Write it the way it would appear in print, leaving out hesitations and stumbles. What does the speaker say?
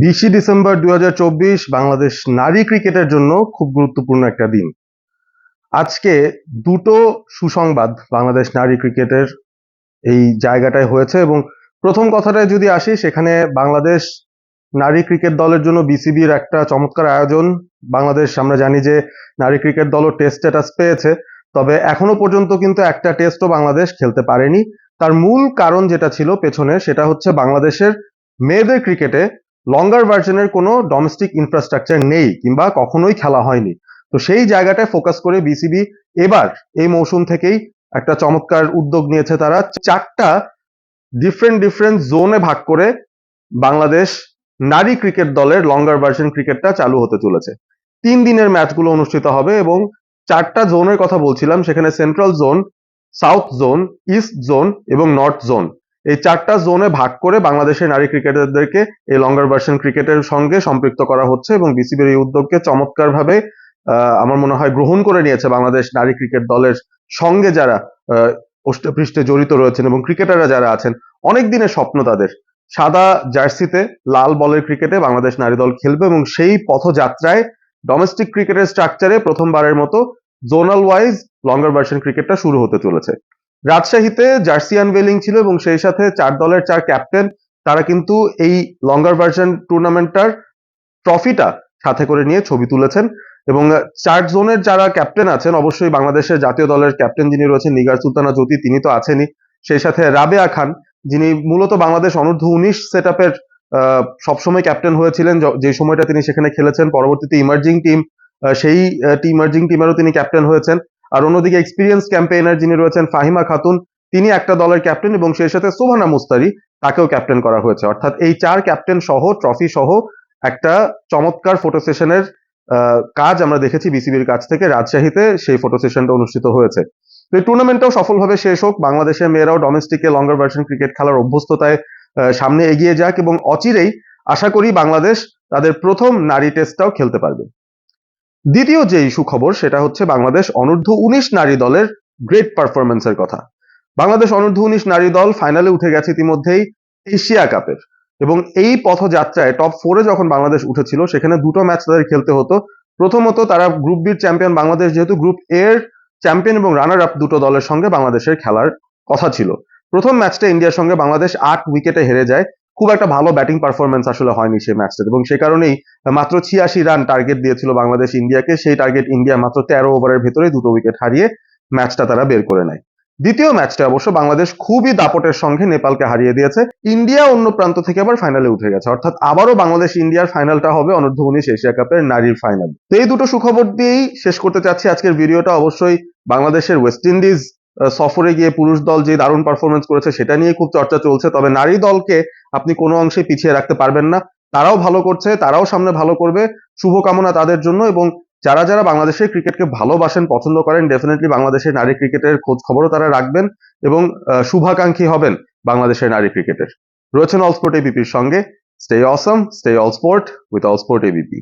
20 December 2024 Bangladesh নারী ক্রিকেটের জন্য খুব গুরুত্বপূর্ণ একটা দিন। আজকে দুটো সুসংবাদ বাংলাদেশ নারী ক্রিকেটের এই জায়গাটায় হয়েছে এবং প্রথম কথাটায় যদি আসি, সেখানে বাংলাদেশ নারী ক্রিকেট দলের জন্য বিসিবির একটা চমৎকার আয়োজন। বাংলাদেশ, আমরা জানি যে নারী ক্রিকেট দলও টেস্ট স্ট্যাটাস পেয়েছে, তবে এখনো পর্যন্ত কিন্তু একটা টেস্টও বাংলাদেশ খেলতে পারেনি। তার মূল কারণ যেটা ছিল পেছনে, সেটা হচ্ছে বাংলাদেশের মেয়েদের ক্রিকেটে লঙ্গার ভার্জনের কোনো ডোমেস্টিক ইনফ্রাস্ট্রাকচার নেই কিংবা কখনোই খেলা হয়নি। তো সেই জায়গাটায় ফোকাস করে বিসিবি এবার এই মৌসুম থেকেই একটা চমৎকার উদ্যোগ নিয়েছে। তারা চারটা ডিফারেন্ট জোনে ভাগ করে বাংলাদেশ নারী ক্রিকেট দলের লঙ্গার ভার্সন ক্রিকেটটা চালু হতে চলেছে। 3 দিনের ম্যাচগুলো অনুষ্ঠিত হবে এবং চারটা জোনের কথা বলছিলাম, সেখানে central zone, south zone, east zone এবং নর্থ জোন, এই চারটা জোনে ভাগ করে বাংলাদেশের নারী ক্রিকেটারদেরকে এই লঙ্গার ভার্সন ক্রিকেটের সঙ্গে সম্পৃক্ত করা হচ্ছে এবং বিসিবির এই উদ্যোগকে চমৎকারভাবে আমার মনে হয় গ্রহণ করে নিয়েছে বাংলাদেশ নারী ক্রিকেট দলের সঙ্গে যারা অষ্টপৃষ্ঠে জড়িত রয়েছেন এবং ক্রিকেটাররা যারা আছেন। অনেক দিনের স্বপ্ন তাদের সাদা জার্সিতে লাল বলের ক্রিকেটে বাংলাদেশ নারী দল খেলবে এবং সেই পথযাত্রায় ডোমেস্টিক ক্রিকেটের স্ট্রাকচারে প্রথমবারের মতো জোনাল ওয়াইজ লঙ্গার ভার্সন ক্রিকেটটা শুরু হতে চলেছে। রাজশাহীতে জার্সি আনভেলিং ছিল এবং সেই সাথে 4 দলের 4 ক্যাপ্টেন তারা কিন্তু এই লঙ্গার ভার্সন টুর্নামেন্টটার ট্রফিটা সাথে করে নিয়ে ছবি তুলেছেন। এবং 4 জোনের যারা ক্যাপ্টেন আছেন, অবশ্যই বাংলাদেশের জাতীয় দলের ক্যাপ্টেন যিনি রয়েছেন নিগার সুলতানা জ্যোতি, তিনি তো আছেনই। সেই সাথে রাবেয়া খান, যিনি মূলত বাংলাদেশ অনূর্ধ্ব-19 সেটআপের সবসময় ক্যাপ্টেন হয়েছিলেন, যে সময়টা তিনি সেখানে খেলেছেন। পরবর্তীতে ইমার্জিং টিম, সেই ইমার্জিং টিমেরও তিনি ক্যাপ্টেন হয়েছেন। আর অন্যদিকে এক্সপিরিয়েন্স ক্যাম্পেইনার যিনি রয়েছেন ফাহিমা খাতুন, তিনি একটা দলের ক্যাপ্টেন এবং সেই সাথে সোভানা মুস্তারি, তাকেও ক্যাপ্টেন করা হয়েছে। অর্থাৎ এই 4 ক্যাপ্টেন সহ ট্রফি সহ একটা চমৎকার ফটো সেশনের কাজ আমরা দেখেছি বিসিবির কাছ থেকে। রাজশাহীতে সেই ফটো সেশনটা অনুষ্ঠিত হয়েছে। তো এই টুর্নামেন্টটাও সফলভাবে শেষ হোক, বাংলাদেশের মেয়েরাও ডোমেস্টিকে লঙ্গার ভার্সন ক্রিকেট খেলার অভ্যস্ততায় সামনে এগিয়ে যাক এবং অচিরেই আশা করি বাংলাদেশ তাদের প্রথম নারী টেস্টটাও খেলতে পারবে। দ্বিতীয় যেই সুখবর, সেটা হচ্ছে বাংলাদেশ অনূর্ধ্ব-19 নারী দলের গ্রেট পারফরমেন্সের কথা। বাংলাদেশ অনূর্ধ্ব-19 নারী দল ফাইনালে উঠে গেছে ইতিমধ্যেই এশিয়া কাপের এবং এই পথযাত্রায় টপ 4-এ যখন বাংলাদেশ উঠেছিল, সেখানে দুটো ম্যাচ তাদের খেলতে হতো। প্রথমত, তারা গ্রুপ বির চ্যাম্পিয়ন বাংলাদেশ, যেহেতু গ্রুপ এর চ্যাম্পিয়ন এবং রানার আপ দুটো দলের সঙ্গে বাংলাদেশের খেলার কথা ছিল। প্রথম ম্যাচটা ইন্ডিয়ার সঙ্গে বাংলাদেশ 8 উইকেটে হেরে যায়। খুব একটা ভালো ব্যাটিং পারফরমেন্স আসলে হয়নি সেই ম্যাচটাতে এবং সে কারণেই মাত্র 86 রান টার্গেট দিয়েছিল বাংলাদেশ ইন্ডিয়াকে। সেই টার্গেট ইন্ডিয়া মাত্র 13 ওভারের ভেতরে দুটো উইকেট হারিয়ে ম্যাচটা তারা বের করে নেয়। দ্বিতীয় ম্যাচটা অবশ্য বাংলাদেশ খুবই দাপটের সঙ্গে নেপালকে হারিয়ে দিয়েছে। ইন্ডিয়া অন্য প্রান্ত থেকে আবার ফাইনালে উঠে গেছে, অর্থাৎ আবারও বাংলাদেশ ইন্ডিয়ার ফাইনালটা হবে অনূর্ধ্ব-19 এশিয়া কাপের নারীর ফাইনাল। তো এই দুটো সুখবর দিয়েই শেষ করতে চাচ্ছি আজকের ভিডিওটা। অবশ্যই বাংলাদেশের ওয়েস্ট ইন্ডিজ সফরে গিয়ে পুরুষ দল যে দারুণ পারফরমেন্স করেছে সেটা নিয়ে খুব চর্চা চলছে, তবে নারী দলকে আপনি কোনো অংশে পিছিয়ে রাখতে পারবেন না। তারাও ভালো করছে, তারাও সামনে ভালো করবে, শুভকামনা তাদের জন্য। এবং যারা যারা বাংলাদেশের ক্রিকেটকে ভালোবাসেন, পছন্দ করেন, ডেফিনেটলি বাংলাদেশের নারী ক্রিকেটের খোঁজ খবরও তারা রাখবেন এবং শুভাকাঙ্ক্ষী হবেন বাংলাদেশের নারী ক্রিকেটের। রয়েছেন অল স্পোর্ট এবিপির সঙ্গে। Stay Assam, stay all sport with all sport ABP.